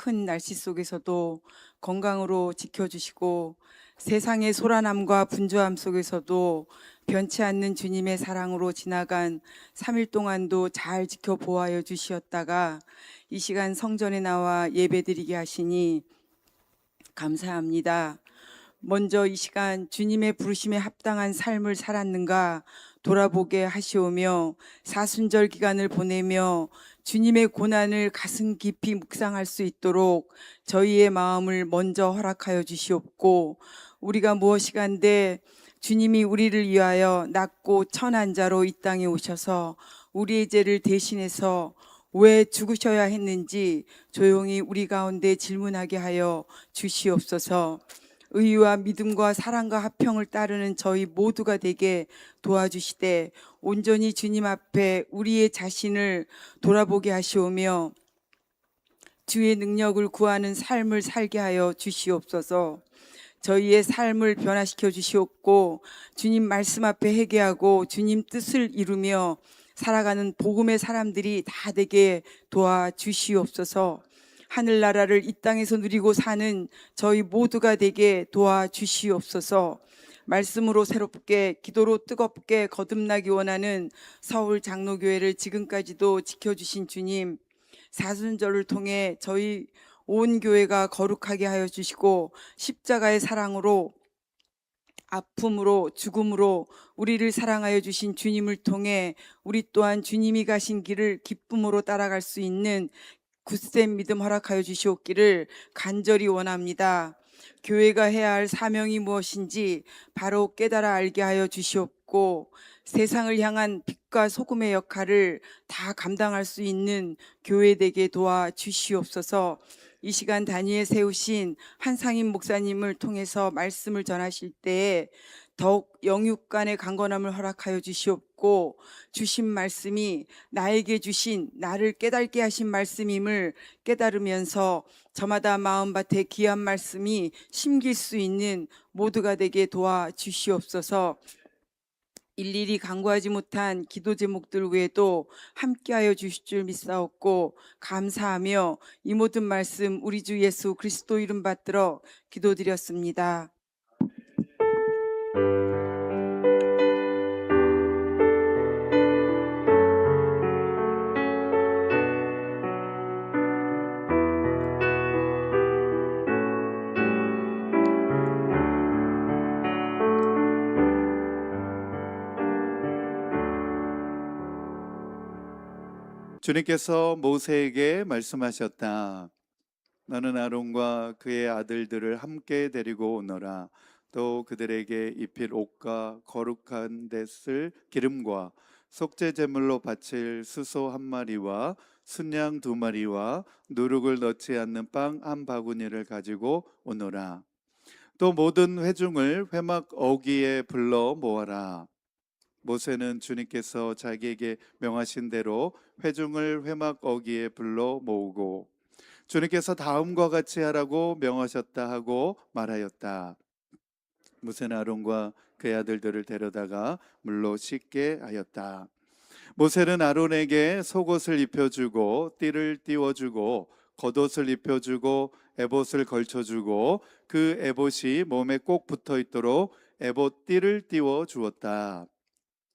큰 날씨 속에서도 건강으로 지켜주시고 세상의 소란함과 분주함 속에서도 변치 않는 주님의 사랑으로 지나간 3일 동안도 잘 지켜보아여 주시었다가 이 시간 성전에 나와 예배드리게 하시니 감사합니다. 먼저 이 시간 주님의 부르심에 합당한 삶을 살았는가 돌아보게 하시오며 사순절 기간을 보내며 주님의 고난을 가슴 깊이 묵상할 수 있도록 저희의 마음을 먼저 허락하여 주시옵고 우리가 무엇이간데 주님이 우리를 위하여 낮고 천한 자로 이 땅에 오셔서 우리의 죄를 대신해서 왜 죽으셔야 했는지 조용히 우리 가운데 질문하게 하여 주시옵소서. 의와 믿음과 사랑과 화평을 따르는 저희 모두가 되게 도와주시되 온전히 주님 앞에 우리의 자신을 돌아보게 하시오며 주의 능력을 구하는 삶을 살게 하여 주시옵소서. 저희의 삶을 변화시켜 주시옵고 주님 말씀 앞에 회개하고 주님 뜻을 이루며 살아가는 복음의 사람들이 다 되게 도와주시옵소서. 하늘나라를 이 땅에서 누리고 사는 저희 모두가 되게 도와주시옵소서. 말씀으로 새롭게 기도로 뜨겁게 거듭나기 원하는 서울 장로교회를 지금까지도 지켜주신 주님, 사순절을 통해 저희 온 교회가 거룩하게 하여 주시고 십자가의 사랑으로 아픔으로 죽음으로 우리를 사랑하여 주신 주님을 통해 우리 또한 주님이 가신 길을 기쁨으로 따라갈 수 있는 굳센 믿음 허락하여 주시옵기를 간절히 원합니다. 교회가 해야 할 사명이 무엇인지 바로 깨달아 알게 하여 주시옵고 세상을 향한 빛과 소금의 역할을 다 감당할 수 있는 교회 되게 도와 주시옵소서. 이 시간 단위에 세우신 한상임 목사님을 통해서 말씀을 전하실 때에 더욱 영육 간의 강건함을 허락하여 주시옵고 주신 말씀이 나에게 주신 나를 깨닫게 하신 말씀임을 깨달으면서 저마다 마음밭에 귀한 말씀이 심길 수 있는 모두가 되게 도와주시옵소서. 일일이 간구하지 못한 기도 제목들 외에도 함께하여 주실 줄 믿사옵고 감사하며 이 모든 말씀 우리 주 예수 그리스도 이름 받들어 기도드렸습니다. 주님께서 모세에게 말씀하셨다. 너는 아론과 그의 아들들을 함께 데리고 오너라. 또 그들에게 입힐 옷과 거룩한 데 쓸 기름과 속죄 제물로 바칠 수소 한 마리와 순양 두 마리와 누룩을 넣지 않는 빵 한 바구니를 가지고 오너라. 또 모든 회중을 회막 어귀에 불러 모아라. 모세는 주님께서 자기에게 명하신 대로 회중을 회막 어귀에 불러 모으고 주님께서 다음과 같이 하라고 명하셨다 하고 말하였다. 모세는 아론과 그의 아들들을 데려다가 물로 씻게 하였다. 모세는 아론에게 속옷을 입혀주고 띠를 띄워주고 겉옷을 입혀주고 에봇을 걸쳐주고 그 에봇이 몸에 꼭 붙어있도록 에봇 띠를 띄워 주었다.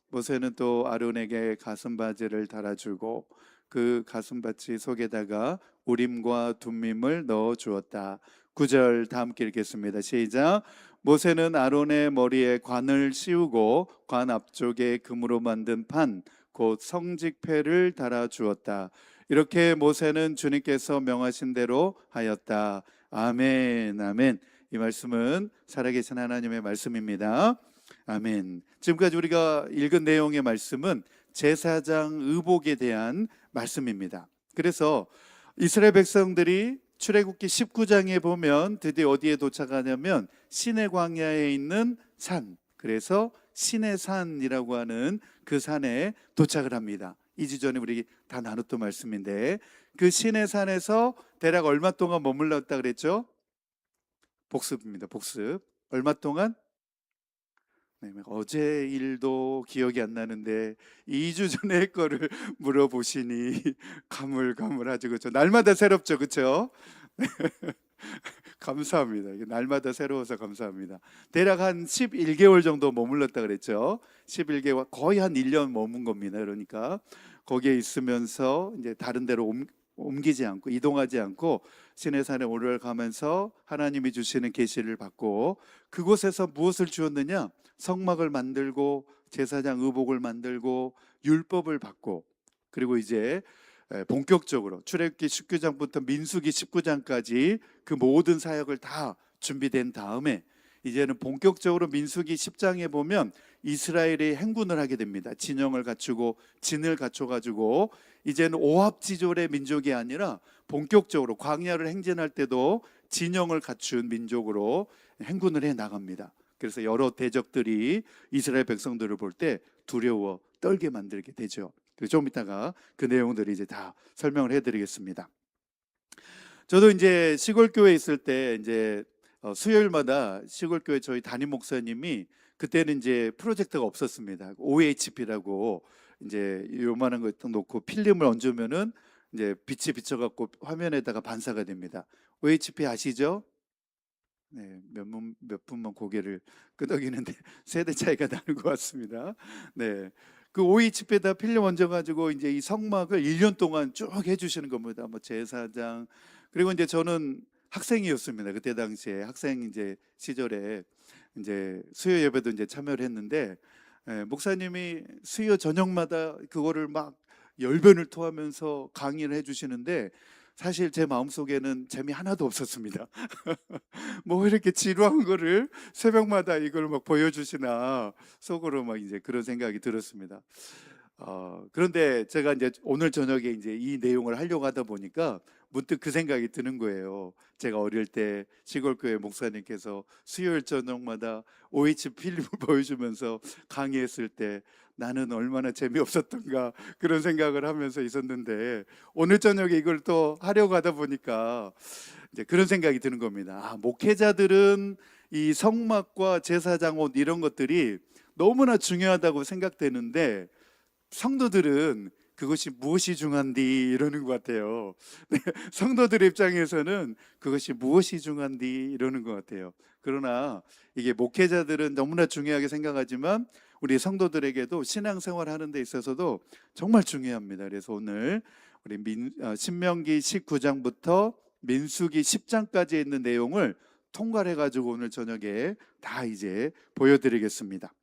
모세는 또 아론에게 가슴바지를 달아주고 그 가슴바지 속에다가 우림과 둠밈을 넣어 주었다. 9절 다 함께 읽겠습니다. 시작. 모세는 아론의 머리에 관을 씌우고 관 앞쪽에 금으로 만든 판 곧 성직패를 달아 주었다. 이렇게 모세는 주님께서 명하신 대로 하였다. 아멘. 아멘. 이 말씀은 살아계신 하나님의 말씀입니다. 아멘. 지금까지 우리가 읽은 내용의 말씀은 제사장 의복에 대한 말씀입니다. 그래서 이스라엘 백성들이 출애굽기 19장에 보면 드디어 어디에 도착하냐면 시내 광야에 있는 산, 그래서 시내산이라고 하는 그 산에 도착을 합니다. 2주 전에 우리 다 나눴던 말씀인데 그 시내산에서 대략 얼마 동안 머물렀다 그랬죠? 복습입니다. 복습. 얼마 동안? 네, 어제 일도 기억이 안 나는데 2주 전에 거를 물어보시니 가물가물하죠. 그렇죠? 날마다 새롭죠. 그렇죠? 감사합니다. 이게 날마다 새로워서 감사합니다. 대략 한 11개월 정도 머물렀다 그랬죠. 11개월 거의 한 1년 머문 겁니다. 그러니까 거기에 있으면서 이제 다른 데로 옮기지 않고 이동하지 않고 시내산에 올라가면서 하나님이 주시는 계시를 받고 그곳에서 무엇을 주었느냐? 성막을 만들고 제사장 의복을 만들고 율법을 받고 그리고 이제 본격적으로 출애굽기 19장부터 민수기 19장까지 그 모든 사역을 다 준비된 다음에 이제는 본격적으로 민수기 10장에 보면 이스라엘이 행군을 하게 됩니다. 진영을 갖추고 진을 갖춰가지고 이제는 오합지졸의 민족이 아니라 본격적으로 광야를 행진할 때도 진영을 갖춘 민족으로 행군을 해 나갑니다. 그래서 여러 대적들이 이스라엘 백성들을 볼 때 두려워 떨게 만들게 되죠. 좀 이따가 그 내용들을 이제 다 설명을 해드리겠습니다. 저도 이제 시골 교회에 있을 때 이제 수요일마다 시골 교회 저희 담임 목사님이 그때는 이제 프로젝터가 없었습니다. OHP라고 이제 요만한 거 놓고 필름을 얹으면은 이제 빛이 비춰갖고 화면에다가 반사가 됩니다. OHP 아시죠? 네, 몇 분만 고개를 끄덕이는데 세대 차이가 나는 것 같습니다. 네, 그 OHP에다 필름 얹어가지고 이제 이 성막을 1년 동안 쭉 해주시는 겁니다. 뭐 제사장 그리고 이제 저는 학생이었습니다. 그때 당시에 학생 이제 시절에 이제 수요 예배도 이제 참여를 했는데 목사님이 수요 저녁마다 그거를 막 열변을 토하면서 강의를 해주시는데 사실 제 마음속에는 재미 하나도 없었습니다. 뭐 이렇게 지루한 거를 새벽마다 이걸 막 보여주시나 속으로 막 이제 그런 생각이 들었습니다. 그런데 제가 이제 오늘 저녁에 이제 이 내용을 하려고 하다 보니까 문득 그 생각이 드는 거예요. 제가 어릴 때 시골교회 목사님께서 수요일 저녁마다 OH 필름을 보여주면서 강의했을 때 나는 얼마나 재미없었던가 그런 생각을 하면서 있었는데 오늘 저녁에 이걸 또 하려고 하다 보니까 이제 그런 생각이 드는 겁니다. 목회자들은 이 성막과 제사장 옷 이런 것들이 너무나 중요하다고 생각되는데 성도들은 그것이 무엇이 중요한디 이러는 것 같아요. 네, 성도들 입장에서는 그것이 무엇이 중요한디 이러는 것 같아요. 그러나 이게 목회자들은 너무나 중요하게 생각하지만 우리 성도들에게도 신앙생활 하는 데 있어서도 정말 중요합니다. 그래서 오늘 우리 신명기 19장부터 민수기 10장까지 있는 내용을 통괄해 가지고 오늘 저녁에 다 이제 보여드리겠습니다.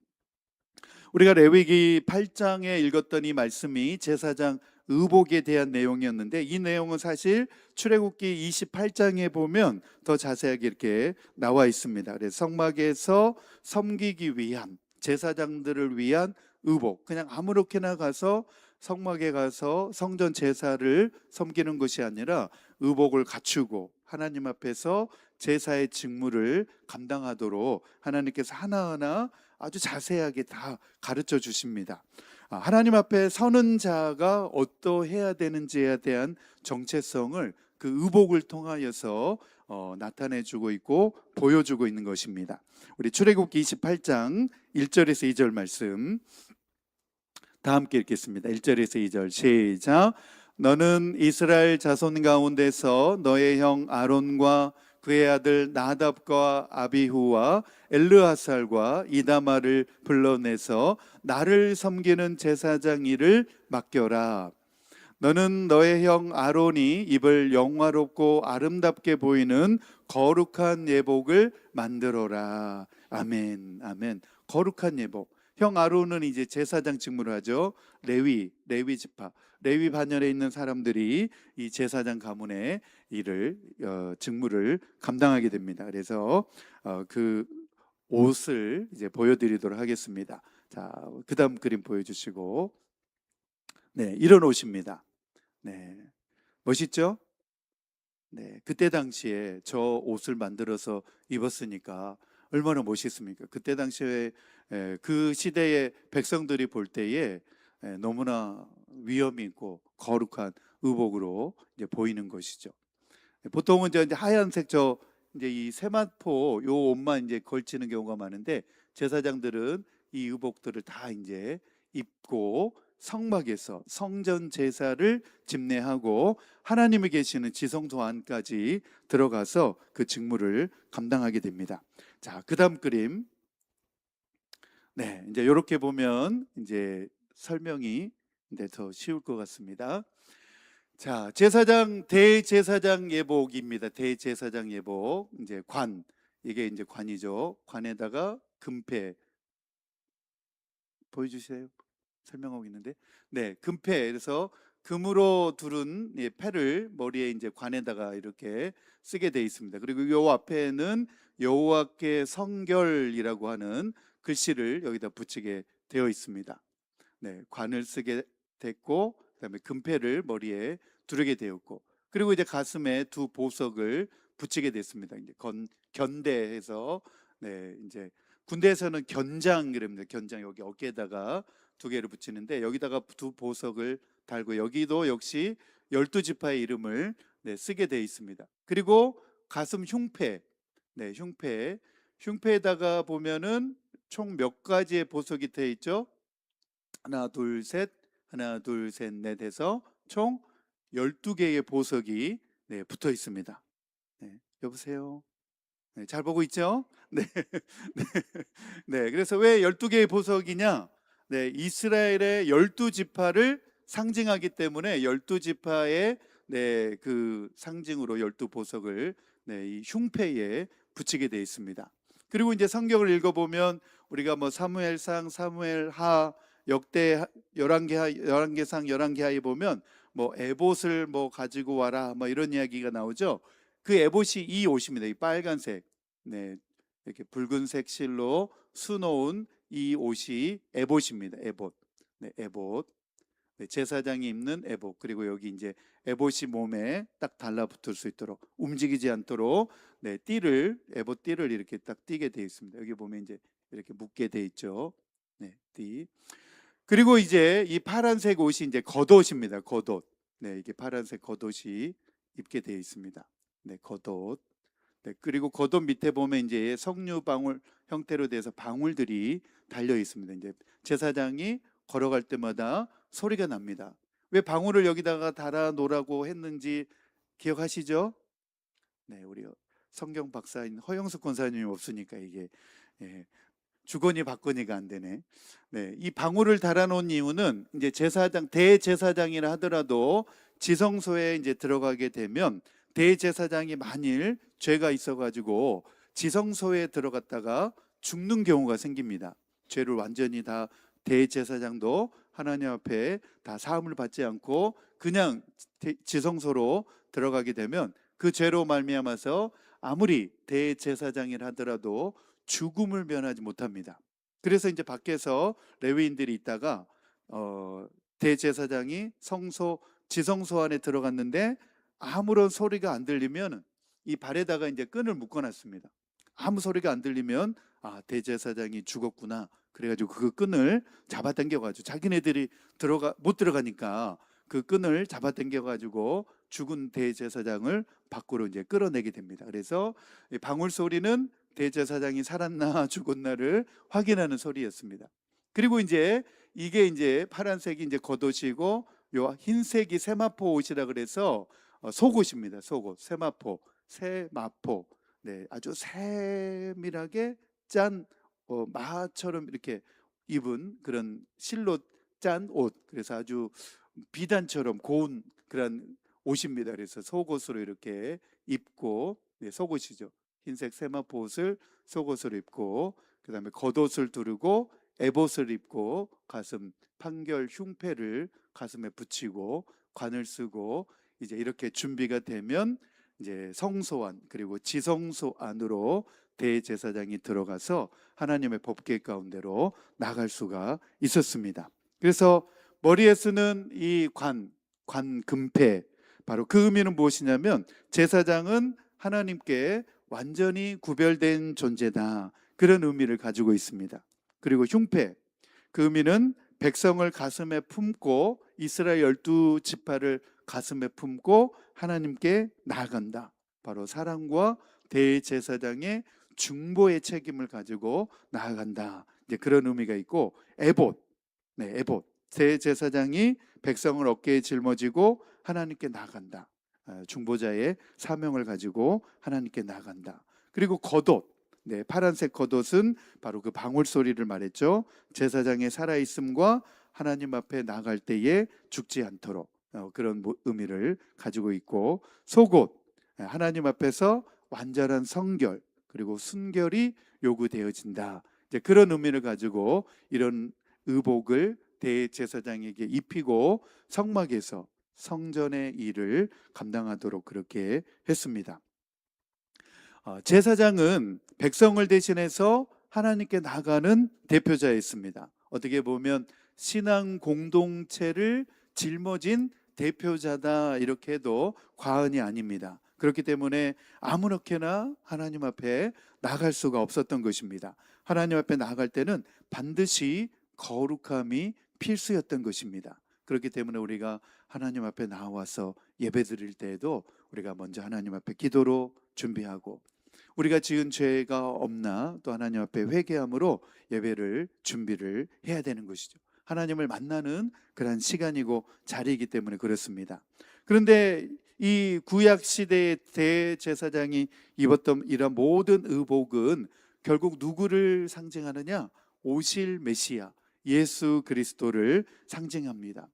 우리가 레위기 8장에 읽었던 이 말씀이 제사장 의복에 대한 내용이었는데 이 내용은 사실 출애굽기 28장에 보면 더 자세하게 이렇게 나와 있습니다. 그래서 성막에서 섬기기 위한 제사장들을 위한 의복, 그냥 아무렇게나 가서 성막에 가서 성전 제사를 섬기는 것이 아니라 의복을 갖추고 하나님 앞에서 제사의 직무를 감당하도록 하나님께서 하나하나 아주 자세하게 다 가르쳐 주십니다. 하나님 앞에 서는 자가 어떠해야 되는지에 대한 정체성을 그 의복을 통하여서 나타내주고 있고 보여주고 있는 것입니다. 우리 출애굽기 28장 1절에서 2절 말씀 다 함께 읽겠습니다. 1절에서 2절 시작. 너는 이스라엘 자손 가운데서 너의 형 아론과 그의 아들 나답과 아비후와 엘르하살과 이다마를 불러내서 나를 섬기는 제사장 일을 맡겨라. 너는 너의 형 아론이 입을 영화롭고 아름답게 보이는 거룩한 예복을 만들어라. 아멘, 아멘. 거룩한 예복. 형 아론은 이제 제사장 직무를 하죠. 레위 지파, 레위 반열에 있는 사람들이 이 제사장 가문의 일을 직무를 감당하게 됩니다. 그래서 그 옷을 이제 보여드리도록 하겠습니다. 자, 그다음 그림 보여주시고, 네, 이런 옷입니다. 네, 멋있죠? 네, 그때 당시에 저 옷을 만들어서 입었으니까 얼마나 멋있습니까? 그때 당시에 그 시대의 백성들이 볼 때에 너무나 위엄이 있고 거룩한 의복으로 이제 보이는 것이죠. 보통은 이제 하얀색 이제 이 세마포 요 옷만 이제 걸치는 경우가 많은데 제사장들은 이 의복들을 다 이제 입고 성막에서 성전 제사를 집례하고 하나님이 계시는 지성소 안까지 들어가서 그 직무를 감당하게 됩니다. 자, 그다음 그림. 네, 이제 이렇게 보면 이제 설명이 이제 더 쉬울 것 같습니다. 자, 제사장 대제사장 예복입니다. 대제사장 예복. 이제 관, 이게 이제 관이죠. 관에다가 금패 보여주세요. 설명하고 있는데, 네, 금패. 그래서 금으로 두른 패를 머리에 이제 관에다가 이렇게 쓰게 돼 있습니다. 그리고 요 앞에는 여호와께 성결이라고 하는 글씨를 여기다 붙이게 되어 있습니다. 네, 관을 쓰게 됐고, 그다음에 금패를 머리에 두르게 되었고, 그리고 이제 가슴에 두 보석을 붙이게 됐습니다. 이제 견대해서, 네, 이제 군대에서는 견장 이랍니다. 견장, 여기 어깨에다가 두 개를 붙이는데 여기다가 두 보석을 달고, 여기도 역시 12지파의 이름을 네, 쓰게 돼 있습니다. 그리고 가슴 흉패, 네, 흉패에다가 보면은 총 몇 가지의 보석이 되어 있죠? 하나 둘 셋, 하나 둘 셋 넷 해서 총 12개의 보석이 네, 붙어 있습니다. 네, 여보세요? 네, 잘 보고 있죠? 네. 네. 네, 그래서 왜 12개의 보석이냐? 네, 이스라엘의 12지파를 상징하기 때문에 12지파의 네, 그 상징으로 12보석을 네, 이 흉패에 붙이게 되어 있습니다. 그리고 이제 성경을 읽어보면 우리가 뭐 사무엘상, 사무엘하, 역대 열왕기상, 열왕기하에 보면 뭐 에봇을 뭐 가지고 와라 뭐 이런 이야기가 나오죠. 그 에봇이 이 옷입니다. 이 빨간색, 네, 이렇게 붉은색 실로 수놓은 이 옷이 에봇입니다. 에봇, 네, 에봇. 네, 제사장이 입는 에봇. 그리고 여기 이제 에봇이 몸에 딱 달라붙을 수 있도록, 움직이지 않도록 네, 에봇 띠를 이렇게 딱 띠게 되어 있습니다. 여기 보면 이제 이렇게 묶게 되어 있죠. 네, 띠. 그리고 이제 이 파란색 옷이 이제 겉옷입니다. 겉옷. 네, 이게 파란색 겉옷이 입게 되어 있습니다. 네, 겉옷. 네, 그리고 겉옷 밑에 보면 이제 석류 방울 형태로 돼서 방울들이 달려 있습니다. 이제 제사장이 걸어갈 때마다 소리가 납니다. 왜 방울을 여기다가 달아 놓으라고 했는지 기억하시죠? 네, 우리 성경 박사인 허영숙 권사님이 없으니까 이게 예, 주거니 받거니가 안 되네. 네, 이 방울을 달아놓은 이유는 이제 대제사장이라 하더라도 지성소에 이제 들어가게 되면 대제사장이 만일 죄가 있어가지고 지성소에 들어갔다가 죽는 경우가 생깁니다. 죄를 완전히 다 대제사장도 하나님 앞에 다 사함을 받지 않고 그냥 지성소로 들어가게 되면 그 죄로 말미암아서 아무리 대제사장이라 하더라도 죽음을 면하지 못합니다. 그래서 이제 밖에서 레위인들이 있다가 대제사장이 지성소 안에 들어갔는데 아무런 소리가 안 들리면 이 발에다가 이제 끈을 묶어놨습니다. 아무 소리가 안 들리면 대제사장이 죽었구나. 그래가지고 그 끈을 잡아당겨가지고 자기네들이 못 들어가니까 그 끈을 잡아당겨가지고 죽은 대제사장을 밖으로 이제 끌어내게 됩니다. 그래서 방울 소리는 대제사장이 살았나 죽었나를 확인하는 소리였습니다. 그리고 이제 이게 이제 파란색이 이제 겉옷이고 요 흰색이 세마포 옷이라 그래서 속옷입니다. 속옷, 세마포. 네, 아주 세밀하게 짠 마처럼 이렇게 입은 그런 실로 짠 옷. 그래서 아주 비단처럼 고운 그런 옷입니다. 그래서 속옷으로 이렇게 입고, 네, 속옷이죠. 흰색 세마포 옷을 속옷으로 입고, 그 다음에 겉옷을 두르고 에봇을 입고 가슴 판결 흉패를 가슴에 붙이고 관을 쓰고 이제 이렇게 준비가 되면 이제 성소 안 그리고 지성소 안으로 대제사장이 들어가서 하나님의 법궤 가운데로 나갈 수가 있었습니다. 그래서 머리에 쓰는 이 관금패, 바로 그 의미는 무엇이냐면 제사장은 하나님께 완전히 구별된 존재다, 그런 의미를 가지고 있습니다. 그리고 흉패, 그 의미는 백성을 가슴에 품고 이스라엘 12지파를 가슴에 품고 하나님께 나아간다. 바로 사랑과 대제사장의 중보의 책임을 가지고 나아간다. 이제 그런 의미가 있고, 에봇, 네, 에봇. 대제사장이 백성을 어깨에 짊어지고 하나님께 나간다. 중보자의 사명을 가지고 하나님께 나간다. 그리고 겉옷, 파란색 겉옷은 바로 그 방울 소리를 말했죠. 제사장의 살아있음과 하나님 앞에 나갈 때에 죽지 않도록 그런 의미를 가지고 있고, 속옷, 하나님 앞에서 완전한 성결 그리고 순결이 요구되어진다. 이제 그런 의미를 가지고 이런 의복을 대제사장에게 입히고 성막에서 성전의 일을 감당하도록 그렇게 했습니다. 제사장은 백성을 대신해서 하나님께 나가는 대표자였습니다. 어떻게 보면 신앙 공동체를 짊어진 대표자다 이렇게 해도 과언이 아닙니다. 그렇기 때문에 아무렇게나 하나님 앞에 나갈 수가 없었던 것입니다. 하나님 앞에 나갈 때는 반드시 거룩함이 필수였던 것입니다. 그렇기 때문에 우리가 하나님 앞에 나와서 예배드릴 때에도 우리가 먼저 하나님 앞에 기도로 준비하고, 우리가 지은 죄가 없나 또 하나님 앞에 회개함으로 예배를 준비를 해야 되는 것이죠. 하나님을 만나는 그런 시간이고 자리이기 때문에 그렇습니다. 그런데 이 구약 시대의 대제사장이 입었던 이런 모든 의복은 결국 누구를 상징하느냐? 오실 메시아 예수 그리스도를 상징합니다.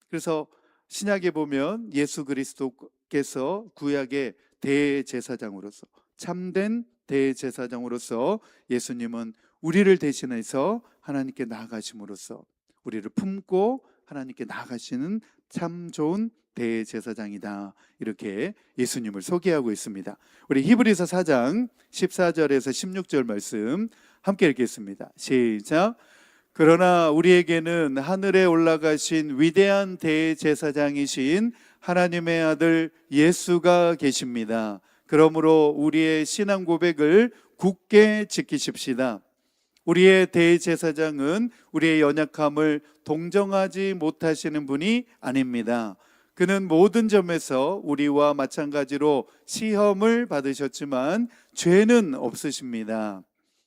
그래서 신약에 보면 예수 그리스도께서 구약의 대제사장으로서, 참된 대제사장으로서 예수님은 우리를 대신해서 하나님께 나아가심으로써 우리를 품고 하나님께 나아가시는 참 좋은 대제사장이다, 이렇게 예수님을 소개하고 있습니다. 우리 히브리서 4장 14절에서 16절 말씀 함께 읽겠습니다. 시작. 그러나 우리에게는 하늘에 올라가신 위대한 대제사장이신 하나님의 아들 예수가 계십니다. 그러므로 우리의 신앙 고백을 굳게 지키십시다. 우리의 대제사장은 우리의 연약함을 동정하지 못하시는 분이 아닙니다. 그는 모든 점에서 우리와 마찬가지로 시험을 받으셨지만 죄는 없으십니다.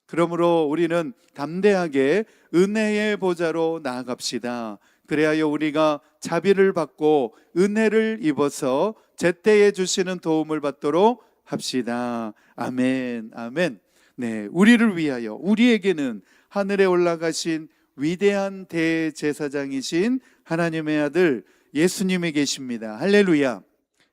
그러므로 우리는 담대하게 은혜의 보좌로 나아갑시다. 그래야 우리가 자비를 받고 은혜를 입어서 제때에 주시는 도움을 받도록 합시다. 아멘, 아멘. 네, 우리를 위하여, 우리에게는 하늘에 올라가신 위대한 대제사장이신 하나님의 아들 예수님이 계십니다. 할렐루야.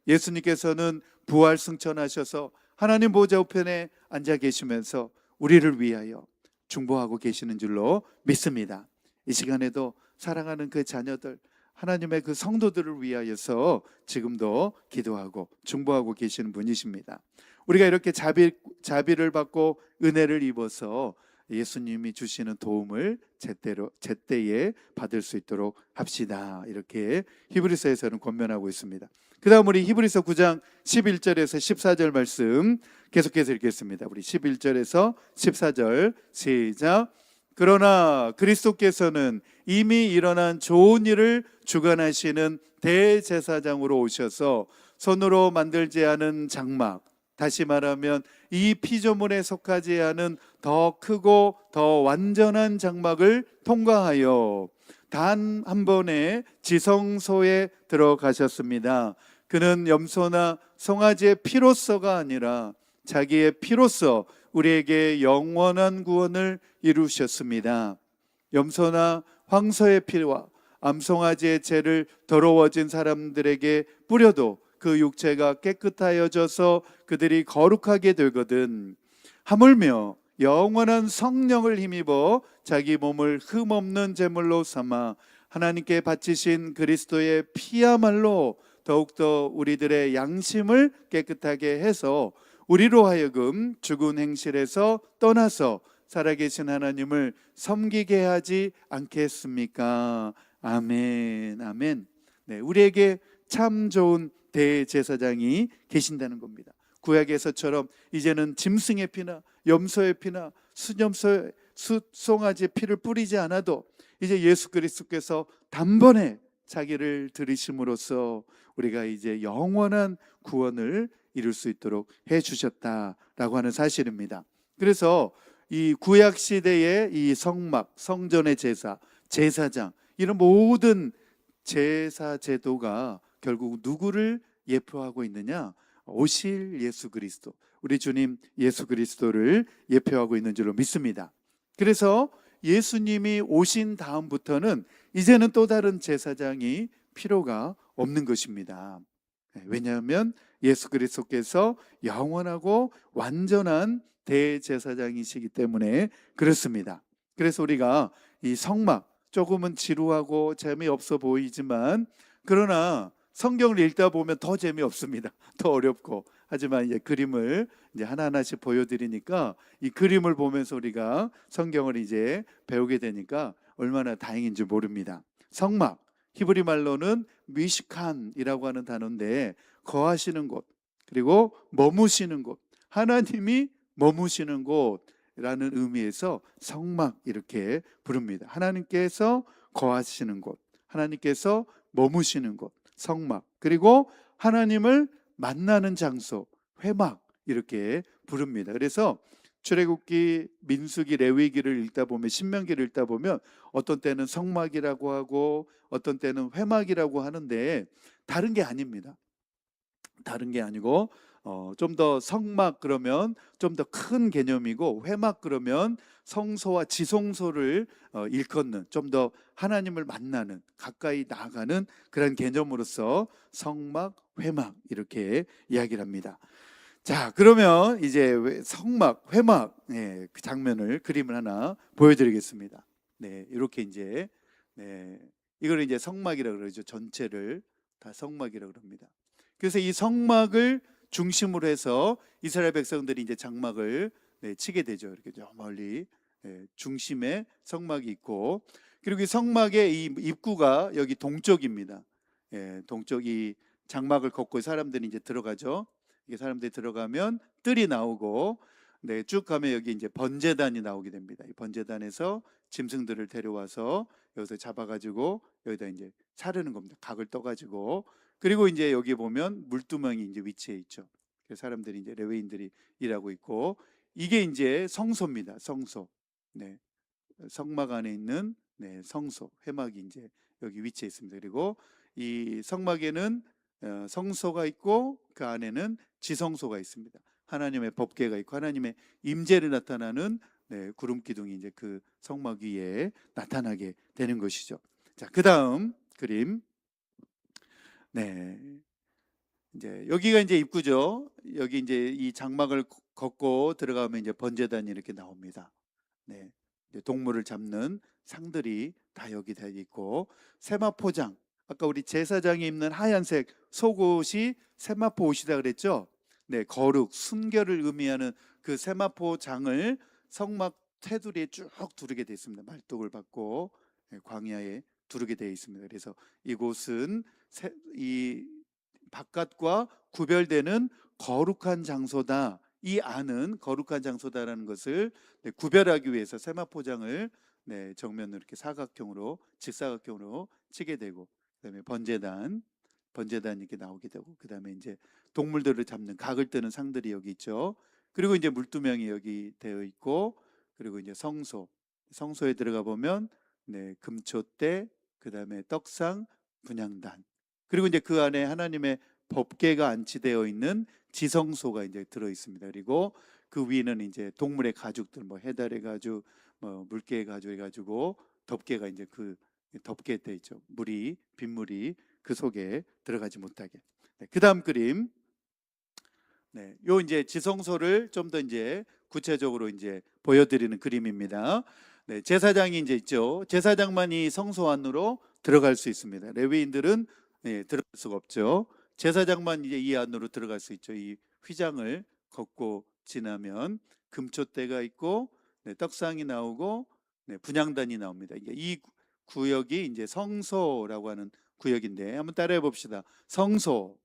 예수님께서는 부활 승천하셔서 하나님 보좌 우편에 앉아 계시면서 우리를 위하여 중보하고 계시는 줄로 믿습니다. 이 시간에도 사랑하는 그 자녀들, 하나님의 그 성도들을 위하여서 지금도 기도하고 중보하고 계시는 분이십니다. 우리가 이렇게 자비를 받고 은혜를 입어서 예수님이 주시는 도움을 제때에 받을 수 있도록 합시다, 이렇게 히브리서에서는 권면하고 있습니다. 그 다음 우리 히브리서 9장 11절에서 14절 말씀 계속해서 읽겠습니다. 우리 11절에서 14절 시작. 그러나 그리스도께서는 이미 일어난 좋은 일을 주관하시는 대제사장으로 오셔서 손으로 만들지 않은 장막, 다시 말하면 이 피조물에 속하지 않은 더 크고 더 완전한 장막을 통과하여 단 한 번에 지성소에 들어가셨습니다. 그는 염소나 송아지의 피로서가 아니라 자기의 피로서 우리에게 영원한 구원을 이루셨습니다. 염소나 황소의 피와 암송아지의 죄를 더러워진 사람들에게 뿌려도 그 육체가 깨끗하여져서 그들이 거룩하게 되거든. 하물며 영원한 성령을 힘입어 자기 몸을 흠없는 제물로 삼아 하나님께 바치신 그리스도의 피야말로 더욱더 우리들의 양심을 깨끗하게 해서 우리로 하여금 죽은 행실에서 떠나서 살아계신 하나님을 섬기게 하지 않겠습니까? 아멘, 아멘. 네, 우리에게 참 좋은 대제사장이 계신다는 겁니다. 구약에서처럼 이제는 짐승의 피나 염소의 피나 수염소의 송아지의 피를 뿌리지 않아도 이제 예수 그리스도께서 단번에 자기를 들이심으로써 우리가 이제 영원한 구원을 이룰 수 있도록 해주셨다라고 하는 사실입니다. 그래서 이 구약 시대의 이 성막, 성전의 제사, 제사장, 이런 모든 제사 제도가 결국 누구를 예표하고 있느냐? 오실 예수 그리스도, 우리 주님 예수 그리스도를 예표하고 있는 줄로 믿습니다. 그래서 예수님이 오신 다음부터는 이제는 또 다른 제사장이 필요가 없는 것입니다. 왜냐하면 예수 그리스도께서 영원하고 완전한 대제사장이시기 때문에 그렇습니다. 그래서 우리가 이 성막, 조금은 지루하고 재미없어 보이지만 그러나 성경을 읽다 보면 더 재미없습니다. 더 어렵고. 하지만 이제 그림을 이제 하나하나씩 보여드리니까 이 그림을 보면서 우리가 성경을 이제 배우게 되니까 얼마나 다행인지 모릅니다. 성막, 히브리 말로는 미시칸이라고 하는 단어인데 거하시는 곳, 그리고 머무시는 곳, 하나님이 머무시는 곳라는 의미에서 성막 이렇게 부릅니다. 하나님께서 거하시는 곳, 하나님께서 머무시는 곳, 성막, 그리고 하나님을 만나는 장소, 회막 이렇게 부릅니다. 그래서 출애굽기, 민수기, 레위기를 읽다 보면, 신명기를 읽다 보면 어떤 때는 성막이라고 하고 어떤 때는 회막이라고 하는데 다른 게 아닙니다. 다른 게 아니고 좀 더 성막 그러면 좀 더 큰 개념이고, 회막 그러면 성소와 지성소를 일컫는, 좀 더 하나님을 만나는, 가까이 나아가는 그런 개념으로서 성막, 회막 이렇게 이야기를 합니다. 자, 그러면 이제 성막, 회막, 그 장면을, 그림을 하나 보여드리겠습니다. 네, 이렇게 이제, 네, 이걸 이제 성막이라고 그러죠. 전체를 다 성막이라고 그럽니다. 그래서 이 성막을 중심으로 해서 이스라엘 백성들이 이제 장막을 치게 되죠. 이렇게 저 멀리 중심에 성막이 있고, 그리고 이 성막의 이 입구가 여기 동쪽입니다. 동쪽이 장막을 걷고 사람들이 이제 들어가죠. 이게 사람들이 들어가면 뜰이 나오고, 쭉 가면 여기 이제 번제단이 나오게 됩니다. 이 번제단에서 짐승들을 데려와서 여기서 잡아가지고 여기다 이제 사르는 겁니다. 각을 떠가지고. 그리고 이제 여기 보면 물두멍이 이제 위치해 있죠. 그래서 사람들이 이제 레위인들이 일하고 있고, 이게 이제 성소입니다. 성소. 네. 성막 안에 있는 성소, 회막이 이제 여기 위치해 있습니다. 그리고 이 성막에는 성소가 있고 그 안에는 지성소가 있습니다. 하나님의 법궤가 있고 하나님의 임재를 나타나는 구름 기둥이 이제 그 성막 위에 나타나게 되는 것이죠. 자, 그다음 그림. 네. 이제 여기가 이제 입구죠. 여기 이제 이 장막을 걷고 들어가면 이제 번제단이 이렇게 나옵니다. 네. 동물을 잡는 상들이 다 여기 다 있고, 세마포장, 아까 우리 제사장이 입는 하얀색 속옷이 세마포 옷이다 그랬죠. 네, 거룩, 순결을 의미하는 그 세마포장을 성막 테두리에 쭉 두르게 되어 있습니다. 말뚝을 받고 광야에 두르게 되어 있습니다. 그래서 이곳은 이 바깥과 구별되는 거룩한 장소다, 이 안은 거룩한 장소다라는 것을 구별하기 위해서 세마포장을 정면으로 이렇게 사각형으로, 직사각형으로 치게 되고, 그다음에 번제단 이렇게 나오게 되고, 그다음에 이제 동물들을 잡는 각을 뜨는 상들이 여기 있죠. 그리고 이제 물두멍이 여기 되어 있고, 그리고 이제 성소에 들어가 보면 금초대, 그다음에 떡상, 분향단, 그리고 이제 그 안에 하나님의 법궤가 안치되어 있는 지성소가 이제 들어 있습니다. 그리고 그 위는 이제 동물의 가죽들, 뭐 해달의 가죽, 뭐 물개의 가죽 해가지고 덮개가 이제 그 덮개 돼 있죠. 빗물이 그 속에 들어가지 못하게. 그다음 그림. 요 이제 지성소를 좀 더 이제 구체적으로 이제 보여드리는 그림입니다. 제사장이 이제 있죠. 제사장만 이 성소 안으로 들어갈 수 있습니다. 레위인들은 들어갈 수가 없죠. 제사장만 이제 이 안으로 들어갈 수 있죠. 이 휘장을 걷고 지나면 금초대가 있고, 떡상이 나오고, 분향단이 나옵니다. 이 구역이 이제 성소라고 하는 구역인데, 한번 따라해 봅시다. 성소.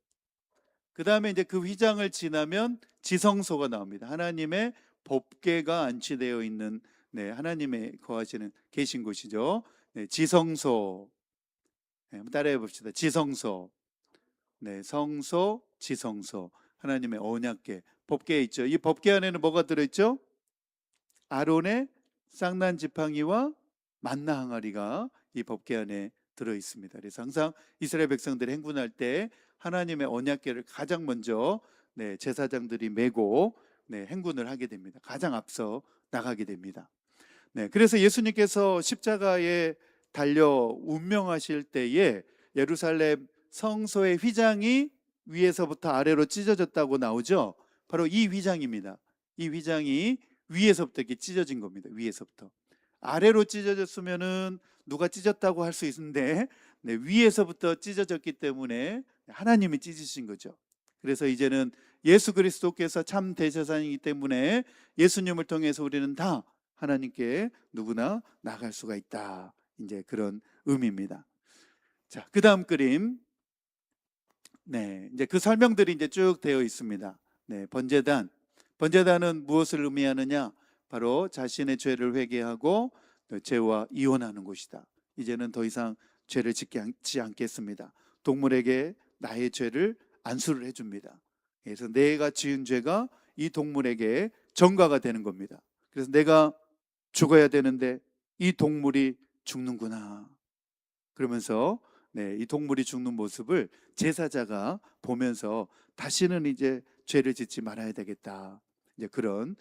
그 다음에 이제 그 휘장을 지나면 지성소가 나옵니다. 하나님의 법궤가 안치되어 있는, 하나님의 거하시는 계신 곳이죠. 지성소. 한번 따라해 봅시다. 지성소. 성소, 지성소. 하나님의 언약궤, 법궤 있죠. 이 법궤 안에는 뭐가 들어있죠? 아론의 쌍난 지팡이와 만나 항아리가 이 법궤 안에 들어 있습니다. 그래서 항상 이스라엘 백성들이 행군할 때 하나님의 언약궤를 가장 먼저 제사장들이 메고 행군을 하게 됩니다. 가장 앞서 나가게 됩니다. 그래서 예수님께서 십자가에 달려 운명하실 때에 예루살렘 성소의 휘장이 위에서부터 아래로 찢어졌다고 나오죠. 바로 이 휘장입니다. 이 휘장이 위에서부터 이렇게 찢어진 겁니다. 위에서부터. 아래로 찢어졌으면은 누가 찢었다고 할 수 있는데 위에서부터 찢어졌기 때문에 하나님이 찢으신 거죠. 그래서 이제는 예수 그리스도께서 참 대제사장이기 때문에 예수님을 통해서 우리는 다 하나님께 누구나 나갈 수가 있다. 이제 그런 의미입니다. 자, 그다음 그림. 이제 그 설명들이 이제 쭉 되어 있습니다. 번제단. 번제단은 무엇을 의미하느냐? 바로 자신의 죄를 회개하고 죄와 이혼하는 곳이다. 이제는 더 이상 죄를 짓지 않겠습니다. 동물에게 나의 죄를 안수를 해줍니다. 그래서 내가 지은 죄가 이 동물에게 전가가 되는 겁니다. 그래서 내가 죽어야 되는데 이 동물이 죽는구나. 그러면서 이 동물이 죽는 모습을 제사자가 보면서 다시는 이제 죄를 짓지 말아야 되겠다. 이제 그런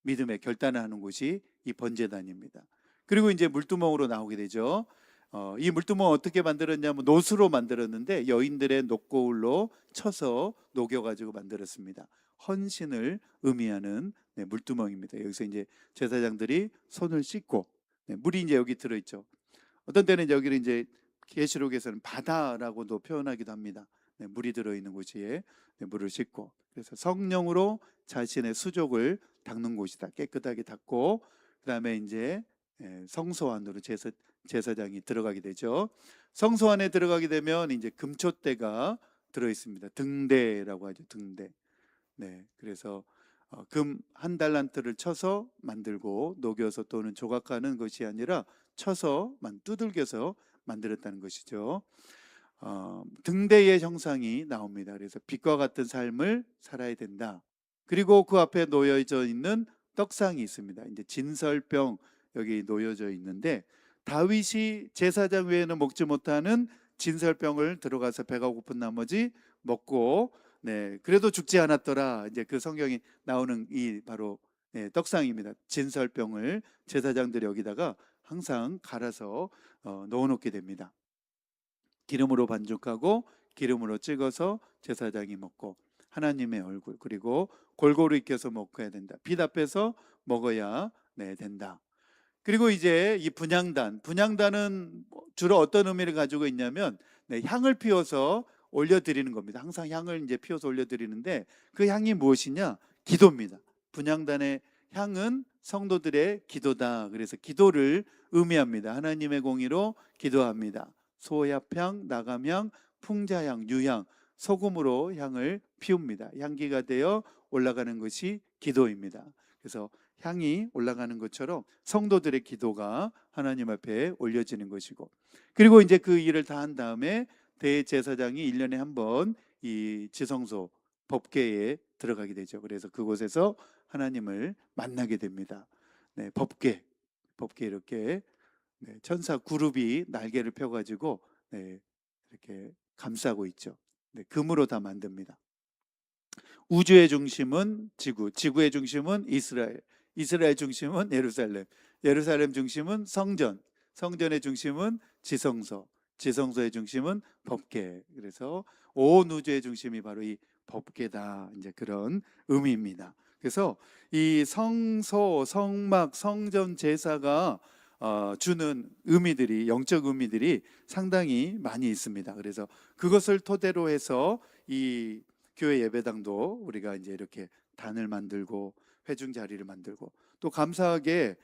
믿음의 결단을 하는 곳이 이 번제단입니다. 그리고 이제 물두멍으로 나오게 되죠. 이 물두멍 어떻게 만들었냐면 노수로 만들었는데 여인들의 녹거울로 쳐서 녹여가지고 만들었습니다. 헌신을 의미하는 물두멍입니다. 여기서 이제 제사장들이 손을 씻고 물이 이제 여기 들어있죠. 어떤 때는 여기를 이제 계시록에서는 바다라고도 표현하기도 합니다. 물이 들어있는 곳에 물을 씻고, 그래서 성령으로 자신의 수족을 닦는 곳이다. 깨끗하게 닦고 그다음에 이제 성소 안으로 제사장이 들어가게 되죠. 성소 안에 들어가게 되면 이제 금촛대가 들어 있습니다. 등대라고 하죠. 등대. 그래서 금 한 달란트를 쳐서 만들고 녹여서 또는 조각하는 것이 아니라 쳐서 두들겨서 만들었다는 것이죠. 등대의 형상이 나옵니다. 그래서 빛과 같은 삶을 살아야 된다. 그리고 그 앞에 놓여져 있는 떡상이 있습니다. 이제 진설병 여기 놓여져 있는데 다윗이 제사장 외에는 먹지 못하는 진설병을 들어가서 배가 고픈 나머지 먹고 그래도 죽지 않았더라. 이제 그 성경이 나오는 이 바로 떡상입니다. 진설병을 제사장들이 여기다가 항상 갈아서 넣어놓게 됩니다. 기름으로 반죽하고 기름으로 찍어서 제사장이 먹고 하나님의 얼굴 그리고 골고루 익혀서 먹어야 된다. 빛 앞에서 먹어야 된다. 그리고 이제 이 분향단은 주로 어떤 의미를 가지고 있냐면 향을 피워서 올려드리는 겁니다. 항상 향을 이제 피워서 올려드리는데 그 향이 무엇이냐? 기도입니다. 분향단의 향은 성도들의 기도다. 그래서 기도를 의미합니다. 하나님의 공의로 기도합니다. 소합향, 나감향, 풍자향, 유향, 소금으로 향을 피웁니다. 향기가 되어 올라가는 것이 기도입니다. 그래서 향이 올라가는 것처럼 성도들의 기도가 하나님 앞에 올려지는 것이고, 그리고 이제 그 일을 다 한 다음에 대제사장이 1년에 한 번 이 지성소 법궤에 들어가게 되죠. 그래서 그곳에서 하나님을 만나게 됩니다. 법궤 이렇게 천사 그룹이 날개를 펴가지고 이렇게 감싸고 있죠. 금으로 다 만듭니다. 우주의 중심은 지구, 지구의 중심은 이스라엘, 이스라엘 중심은 예루살렘, 예루살렘 중심은 성전, 성전의 중심은 지성소, 지성소의 중심은 법궤. 그래서 온 우주의 중심이 바로 이 법궤다. 이제 그런 의미입니다. 그래서 이 성소, 성막, 성전 제사가 주는 의미들이, 영적 의미들이 상당히 많이 있습니다. 그래서 그것을 토대로 해서 이 교회 예배당도 우리가 이제 이렇게 단을 만들고 회중 자리를 만들고, 또 감사하게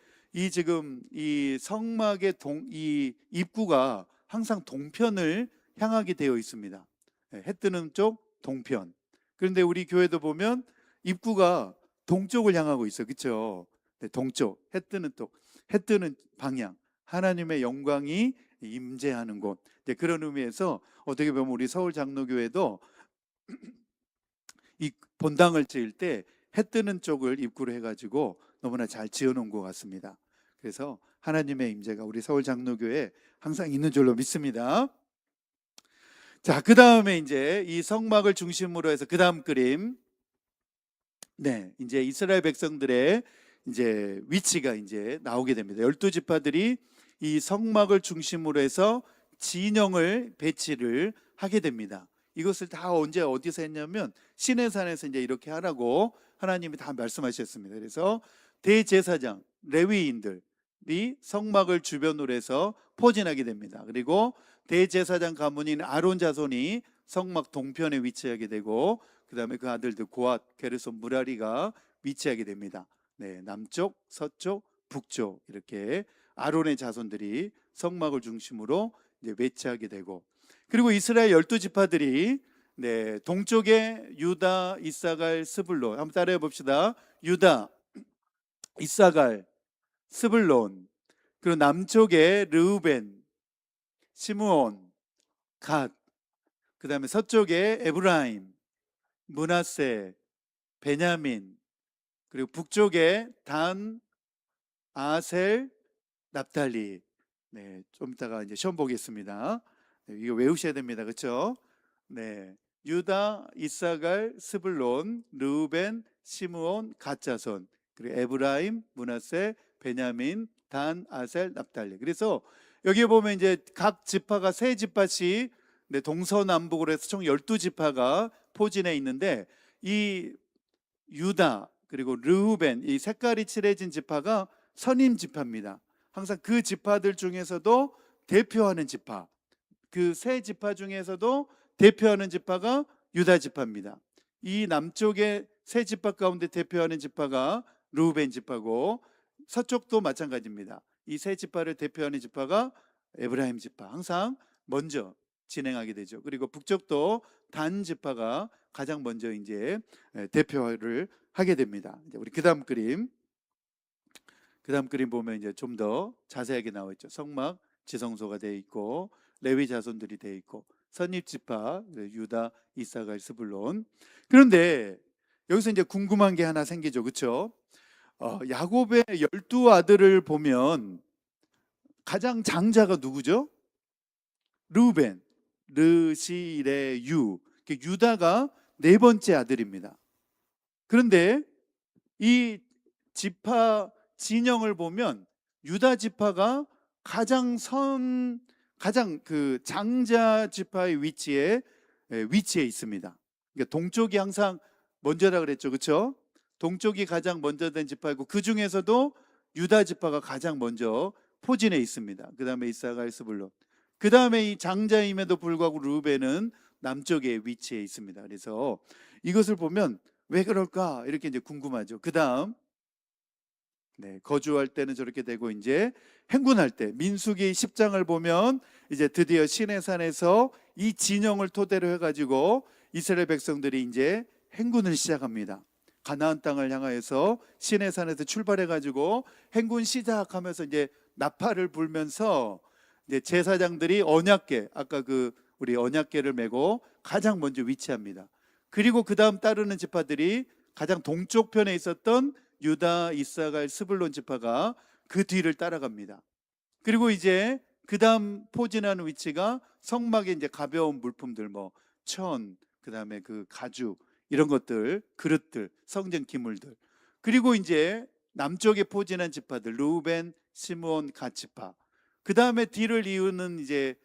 지금 이 성막의 이 입구가 항상 동편을 향하게 되어 있습니다. 해 뜨는 쪽 동편. 그런데 우리 교회도 보면 입구가 동쪽을 향하고 있어, 그렇죠? 동쪽, 해 뜨는 쪽, 해 뜨는 방향, 하나님의 영광이 임재하는 곳. 그런 의미에서 어떻게 보면 우리 서울 장로교회도 이 본당을 지을 때 해 뜨는 쪽을 입구로 해가지고 너무나 잘 지어놓은 것 같습니다. 그래서 하나님의 임재가 우리 서울 장로교에 항상 있는 줄로 믿습니다. 자, 그 다음에 이제 이 성막을 중심으로 해서 그 다음 그림, 네, 이제 이스라엘 백성들의 이제 위치가 이제 나오게 됩니다. 12지파들이 이 성막을 중심으로 해서 진영을 배치를 하게 됩니다. 이것을 다 언제 어디서 했냐면 시내산에서 이제 이렇게 하라고 하나님이 다 말씀하셨습니다. 그래서 대제사장, 레위인들이 성막을 주변으로 해서 포진하게 됩니다. 그리고 대제사장 가문인 아론 자손이 성막 동편에 위치하게 되고, 그 다음에 그 아들들 고앗, 게르손, 무라리가 위치하게 됩니다. 네, 남쪽, 서쪽, 북쪽 이렇게 아론의 자손들이 성막을 중심으로 이제 배치하게 되고, 그리고 이스라엘 12지파들이 네, 동쪽에 유다, 이사갈, 스불론, 한번 따라해 봅시다. 유다, 이사갈, 스불론, 그리고 남쪽에 르우벤, 시므온, 갓, 그 다음에 서쪽에 에브라임, 므낫세, 베냐민, 그리고 북쪽에 단, 아셀, 납달리. 네, 좀 이따가 이제 시험 보겠습니다. 네, 이거 외우셔야 됩니다. 그렇죠? 네, 유다, 이사갈, 스불론, 르우벤, 시므온, 갓자손, 그리고 에브라임, 므낫세, 베냐민, 단, 아셀, 납달리. 그래서 여기에 보면 이제 각 지파가 세 지파씩, 네, 동서남북으로 해서 총 12지파가 포진해 있는데, 이 유다 그리고 르우벤, 이 색깔이 칠해진 지파가 선임 지파입니다. 항상 그 지파들 중에서도 대표하는 지파, 그 세 지파 중에서도 대표하는 지파가 유다 지파입니다. 이 남쪽의 세 지파 가운데 대표하는 지파가 르우벤 지파고, 서쪽도 마찬가지입니다. 이 세 지파를 대표하는 지파가 에브라임 지파, 항상 먼저 진행하게 되죠. 그리고 북쪽도 단 지파가 가장 먼저 이제 대표를 하게 됩니다. 이제 우리 그다음 그림 보면 이제 좀 더 자세하게 나와 있죠. 성막 지성소가 되어 있고, 레위 자손들이 되어 있고, 선입 지파 유다, 이사갈, 스불론. 그런데 여기서 이제 궁금한 게 하나 생기죠, 그렇죠? 야곱의 12아들을 보면 가장 장자가 누구죠? 르우벤, 르시레유. 유다가 네 번째 아들입니다. 그런데 이 지파 진영을 보면 유다 지파가 가장 그 장자 지파의 위치에 있습니다. 그러니까 동쪽이 항상 먼저라 그랬죠, 그렇죠? 동쪽이 가장 먼저 된 지파이고, 그 중에서도 유다 지파가 가장 먼저 포진해 있습니다. 그 다음에 이사갈, 스불론, 그 다음에 이 장자임에도 불구하고 르우벤은 남쪽에 위치해 있습니다. 그래서 이것을 보면 왜 그럴까 이렇게 이제 궁금하죠. 그 다음, 네, 거주할 때는 저렇게 되고, 이제 행군할 때 민수기 10장을 보면 이제 드디어 시내산에서 이 진영을 토대로 해가지고 이스라엘 백성들이 이제 행군을 시작합니다. 가나안 땅을 향하여서 시내산에서 출발해가지고 행군 시작하면서 이제 나팔을 불면서 이제 제사장들이 언약궤, 아까 그 우리 언약궤를 메고 가장 먼저 위치합니다. 그리고 그 다음 따르는 지파들이 가장 동쪽 편에 있었던 유다, 이사갈, 스불론 지파가 그 뒤를 따라갑니다. 그리고 이제 그 다음 포진하는 위치가 성막에 이제 가벼운 물품들, 뭐 천, 그 다음에 그 가죽 이런 것들, 그릇들, 성전 기물들. 그리고 이제 남쪽에 포진한 지파들, 르우벤, 시므온, 갓 지파. 그 다음에 뒤를 이으는 이제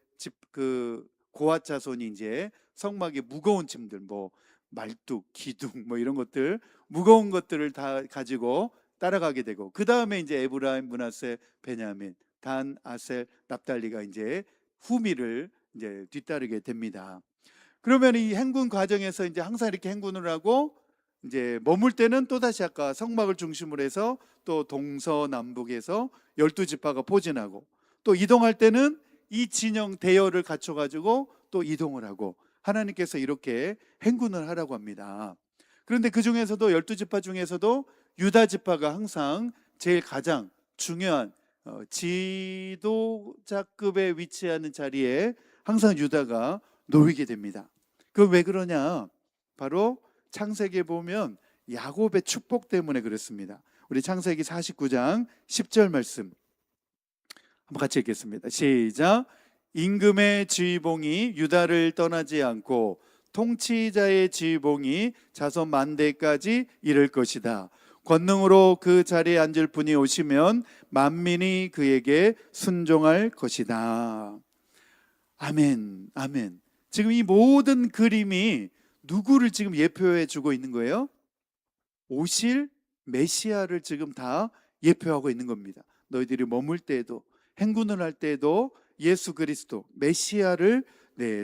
그 고앗 자손이 이제 성막에 무거운 짐들, 뭐 말뚝, 기둥, 뭐 이런 것들, 무거운 것들을 다 가지고 따라가게 되고, 그 다음에 이제 에브라임, 므낫세, 베냐민, 단, 아셀, 납달리가 이제 후미를 이제 뒤따르게 됩니다. 그러면 이 행군 과정에서 이제 항상 이렇게 행군을 하고, 이제 머물 때는 또 다시 아까 성막을 중심으로 해서 또 동서남북에서 12지파가 포진하고, 또 이동할 때는 이 진영 대여를 갖춰 가지고 또 이동을 하고, 하나님께서 이렇게 행군을 하라고 합니다. 그런데 그 중에서도 12지파 중에서도 유다 지파가 항상 제일 가장 중요한 지도자급에 위치하는 자리에 항상 유다가 놓이게 됩니다. 그건 왜 그러냐? 바로 창세기에 보면 야곱의 축복 때문에 그렇습니다. 우리 창세기 49장 10절 말씀 한번 같이 읽겠습니다. 시작. 임금의 지휘봉이 유다를 떠나지 않고 통치자의 지휘봉이 자손 만대까지 이를 것이다. 권능으로 그 자리에 앉을 분이 오시면 만민이 그에게 순종할 것이다. 아멘, 아멘. 지금 이 모든 그림이 누구를 지금 예표해 주고 있는 거예요? 오실 메시아를 지금 다 예표하고 있는 겁니다. 너희들이 머물 때에도, 행군을 할 때에도 예수 그리스도 메시아를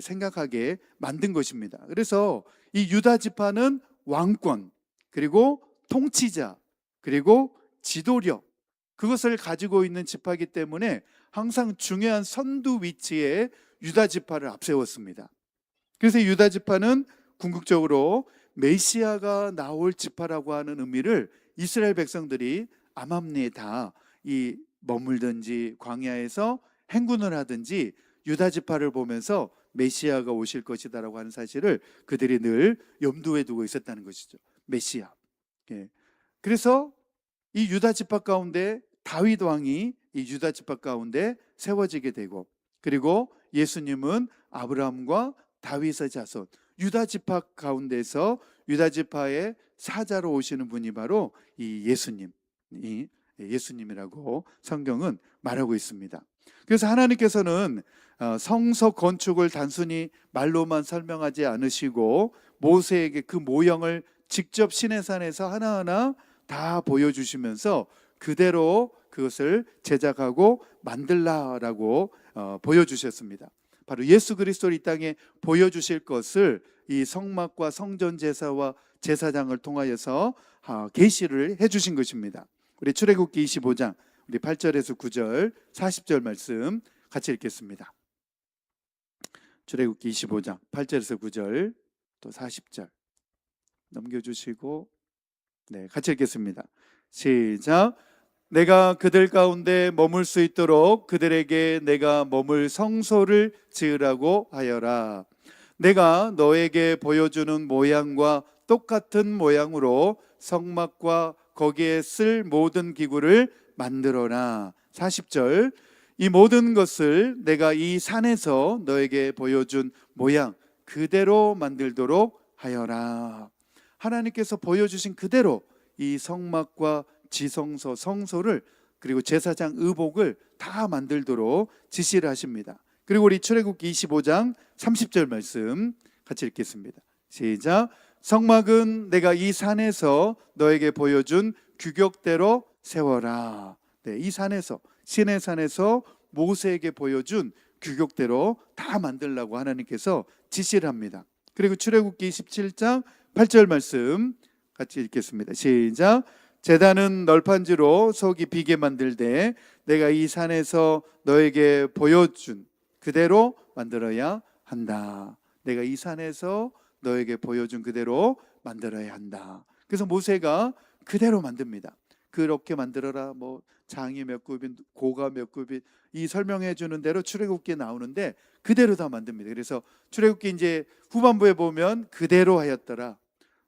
생각하게 만든 것입니다. 그래서 이 유다 지파는 왕권, 그리고 통치자, 그리고 지도력, 그것을 가지고 있는 지파이기 때문에 항상 중요한 선두 위치에 유다 지파를 앞세웠습니다. 그래서 유다 지파는 궁극적으로 메시아가 나올 지파라고 하는 의미를 이스라엘 백성들이 암암리에 다 이 머물든지 광야에서 행군을 하든지 유다 지파를 보면서 메시아가 오실 것이다라고 하는 사실을 그들이 늘 염두에 두고 있었다는 것이죠. 메시아. 예. 그래서 이 유다 지파 가운데 다윗 왕이 이 유다 지파 가운데 세워지게 되고, 그리고 예수님은 아브라함과 다윗의 자손 유다 지파 가운데서 유다 지파의 사자로 오시는 분이 바로 이 예수님이라고 성경은 말하고 있습니다. 그래서 하나님께서는 성서 건축을 단순히 말로만 설명하지 않으시고 모세에게 그 모형을 직접 시내산에서 하나하나 다 보여주시면서 그대로 그것을 제작하고 만들라라고 보여주셨습니다. 바로 예수 그리스도를 이 땅에 보여주실 것을 이 성막과 성전 제사와 제사장을 통하여서 계시를 해주신 것입니다. 우리 출애굽기 25장 우리 8절에서 9절 40절 말씀 같이 읽겠습니다. 출애굽기 25장 8절에서 9절 또 40절 넘겨주시고 같이 읽겠습니다. 시작. 내가 그들 가운데 머물 수 있도록 그들에게 내가 머물 성소를 지으라고 하여라. 내가 너에게 보여주는 모양과 똑같은 모양으로 성막과 거기에 쓸 모든 기구를 만들어라. 40절. 이 모든 것을 내가 이 산에서 너에게 보여준 모양 그대로 만들도록 하여라. 하나님께서 보여주신 그대로 이 성막과 지성소, 성소를 그리고 제사장 의복을 다 만들도록 지시를 하십니다. 그리고 우리 출애굽기 25장 30절 말씀 같이 읽겠습니다. 시작. 성막은 내가 이 산에서 너에게 보여준 규격대로 세워라. 이 산에서, 시내 산에서 모세에게 보여준 규격대로 다 만들라고 하나님께서 지시를 합니다. 그리고 출애굽기 17장 8절 말씀 같이 읽겠습니다. 시작. 제단은 널판지로 속이 비게 만들되 내가 이 산에서 너에게 보여준 그대로 만들어야 한다. 내가 이 산에서 너에게 보여준 그대로 만들어야 한다. 그래서 모세가 그대로 만듭니다. 그렇게 만들어라. 뭐 장이 몇 굽인, 고가 몇 굽인 이 설명해 주는 대로 출애굽기에 나오는데 그대로 다 만듭니다. 그래서 출애굽기 이제 후반부에 보면 그대로 하였더라.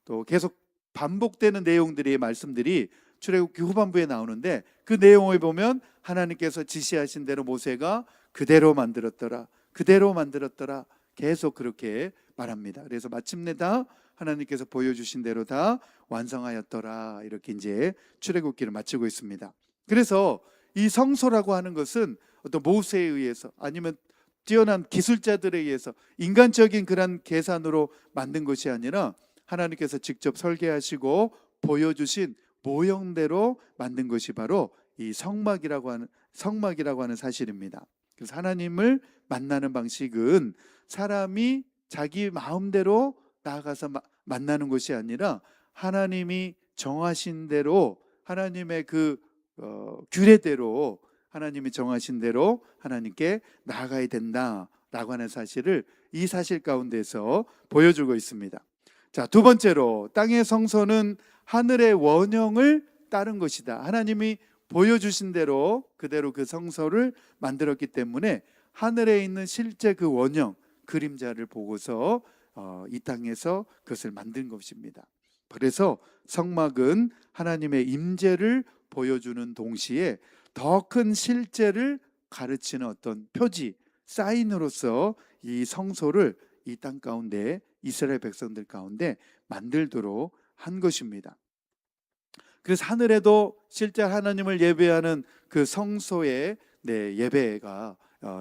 또 계속 반복되는 내용들이 말씀들이 출애굽기 후반부에 나오는데 그 내용을 보면 하나님께서 지시하신 대로 모세가 그대로 만들었더라. 그대로 만들었더라. 계속 그렇게 말합니다. 그래서 마침내 다 하나님께서 보여주신 대로 다 완성하였더라. 이렇게 이제 출애굽기를 마치고 있습니다. 그래서 이 성소라고 하는 것은 어떤 모세에 의해서 아니면 뛰어난 기술자들에 의해서 인간적인 그런 계산으로 만든 것이 아니라 하나님께서 직접 설계하시고 보여주신 모형대로 만든 것이 바로 이 성막이라고 하는 사실입니다. 그래서 하나님을 만나는 방식은 사람이 자기 마음대로 나아가서 만나는 것이 아니라 하나님이 정하신 대로 하나님의 그 규례대로 하나님이 정하신 대로 하나님께 나아가야 된다라고 하는 사실을 이 사실 가운데서 보여주고 있습니다. 자, 두 번째로 땅의 성소는 하늘의 원형을 따른 것이다. 하나님이 보여주신 대로 그대로 그 성소를 만들었기 때문에 하늘에 있는 실제 그 원형, 그림자를 보고서 이 땅에서 그것을 만든 것입니다. 그래서 성막은 하나님의 임재를 보여주는 동시에 더 큰 실제를 가르치는 어떤 표지, 사인으로서 이 성소를 이 땅 가운데, 이스라엘 백성들 가운데 만들도록 한 것입니다. 그래서 하늘에도 실제 하나님을 예배하는 그 성소의 예배가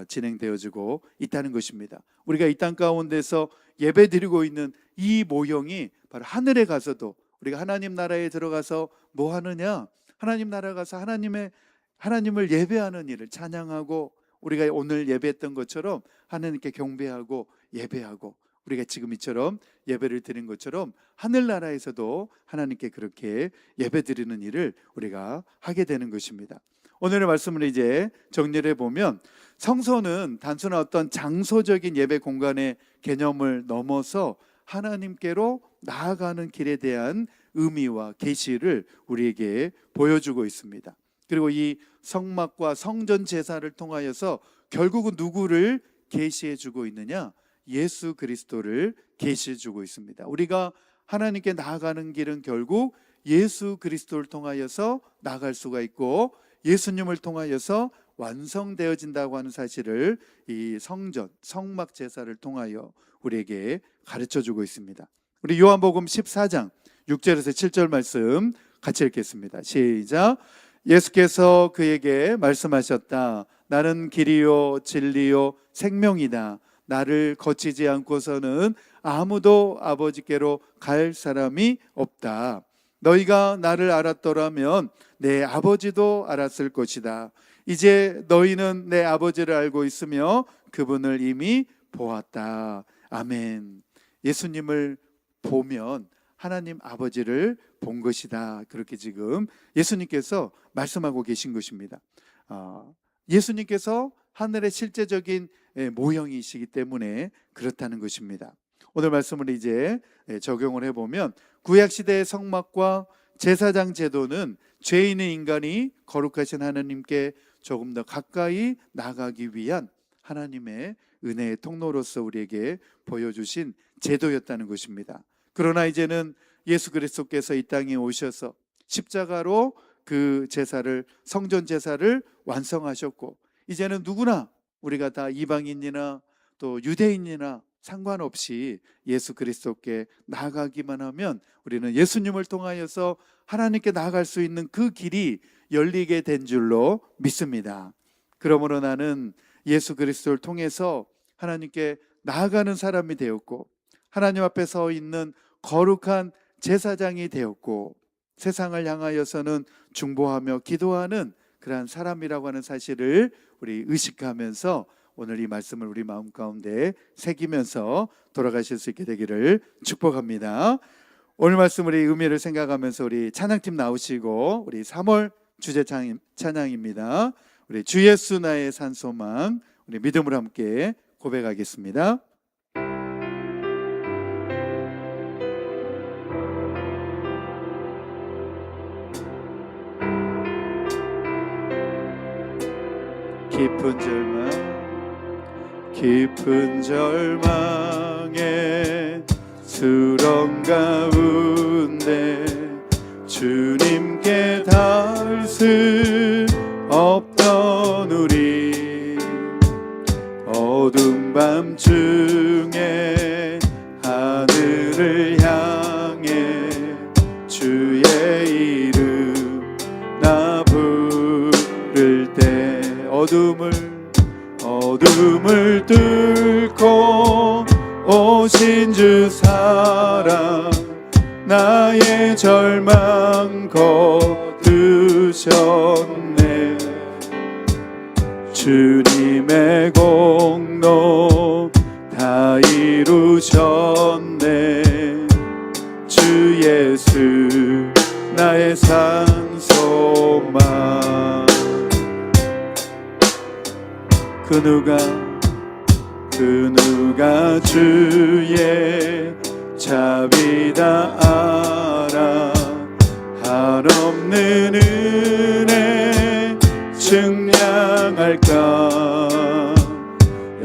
진행되어지고 있다는 것입니다. 우리가 이 땅 가운데서 예배드리고 있는 이 모형이 바로 하늘에 가서도, 우리가 하나님 나라에 들어가서 뭐 하느냐? 하나님 나라 가서 하나님을 예배하는 일을 찬양하고, 우리가 오늘 예배했던 것처럼 하나님께 경배하고 예배하고, 우리가 지금 이처럼 예배를 드린 것처럼 하늘나라에서도 하나님께 그렇게 예배드리는 일을 우리가 하게 되는 것입니다. 오늘의 말씀을 이제 정리를 해보면, 성소는 단순한 어떤 장소적인 예배 공간의 개념을 넘어서 하나님께로 나아가는 길에 대한 의미와 계시를 우리에게 보여주고 있습니다. 그리고 이 성막과 성전 제사를 통하여서 결국은 누구를 계시해 주고 있느냐? 예수 그리스도를 계시해 주고 있습니다. 우리가 하나님께 나아가는 길은 결국 예수 그리스도를 통하여서 나아갈 수가 있고, 예수님을 통하여서 완성되어진다고 하는 사실을 이 성전, 성막 제사를 통하여 우리에게 가르쳐 주고 있습니다. 우리 요한복음 14장 6절에서 7절 말씀 같이 읽겠습니다. 시작. 예수께서 그에게 말씀하셨다. 나는 길이요 진리요 생명이다. 나를 거치지 않고서는 아무도 아버지께로 갈 사람이 없다. 너희가 나를 알았더라면 내 아버지도 알았을 것이다. 이제 너희는 내 아버지를 알고 있으며 그분을 이미 보았다. 아멘. 예수님을 보면 하나님 아버지를 본 것이다. 그렇게 지금 예수님께서 말씀하고 계신 것입니다. 예수님께서 하늘의 실제적인 모형이시기 때문에 그렇다는 것입니다. 오늘 말씀을 이제 적용을 해보면, 구약시대의 성막과 제사장 제도는 죄인의 인간이 거룩하신 하나님께 조금 더 가까이 나가기 위한 하나님의 은혜의 통로로서 우리에게 보여주신 제도였다는 것입니다. 그러나 이제는 예수 그리스도께서 이 땅에 오셔서 십자가로 그 제사를, 성전 제사를 완성하셨고, 이제는 누구나, 우리가 다 이방인이나 또 유대인이나 상관없이 예수 그리스도께 나아가기만 하면 우리는 예수님을 통하여서 하나님께 나아갈 수 있는 그 길이 열리게 된 줄로 믿습니다. 그러므로 나는 예수 그리스도를 통해서 하나님께 나아가는 사람이 되었고, 하나님 앞에 서 있는 거룩한 제사장이 되었고, 세상을 향하여서는 중보하며 기도하는 그러한 사람이라고 하는 사실을 우리 의식하면서 오늘 이 말씀을 우리 마음 가운데 새기면서 돌아가실 수 있게 되기를 축복합니다. 오늘 말씀 우리 의미를 생각하면서 우리 찬양팀 나오시고, 우리 3월 주제 찬양입니다. 우리 주 예수 나의 산소망, 우리 믿음으로 함께 고백하겠습니다. 깊은 절망의 수렁 가운데 주님께 닿을 수 없던 우리, 어두운 밤중에 하늘을 향해 주의 이름 나 부를 때, 어둠을 뚫고 오신 주 사랑, 나의 절망 거두셨네. 주님의 공로 다 이루셨네. 주 예수 나의 산소망. 그 누가 주의 자비다 알아. 한없는 은혜 증량할까.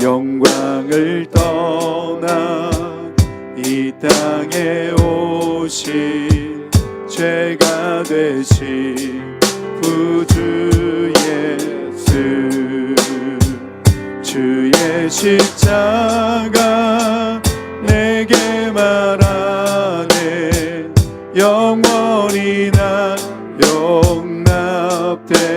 영광을 떠나 이 땅에 오신 죄가 되신 구주 예수. 주의 십자가 내게 말하네 영원히 난 용납됐네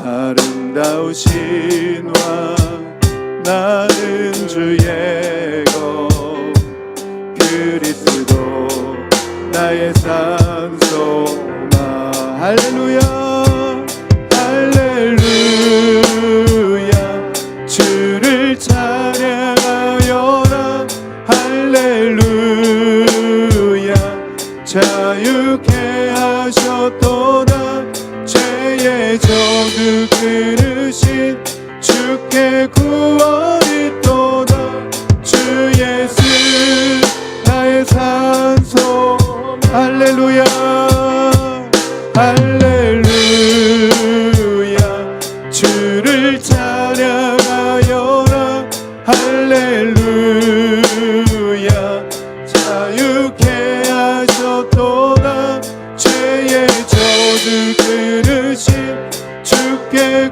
아름다우신 왕 나는 주의 것 그리스도 나의 산소마 할렐루야 할렐루야 주를 찬양하여라 할렐루야 자유케 하셨도다 죄의 저주 그르신 주께 구원이 있도다 주 예수 나의 산소 할렐루야 할렐루야 주를 찬양하여라 할렐루야 자유케 하셨도다 죄의 저주 그르신 주께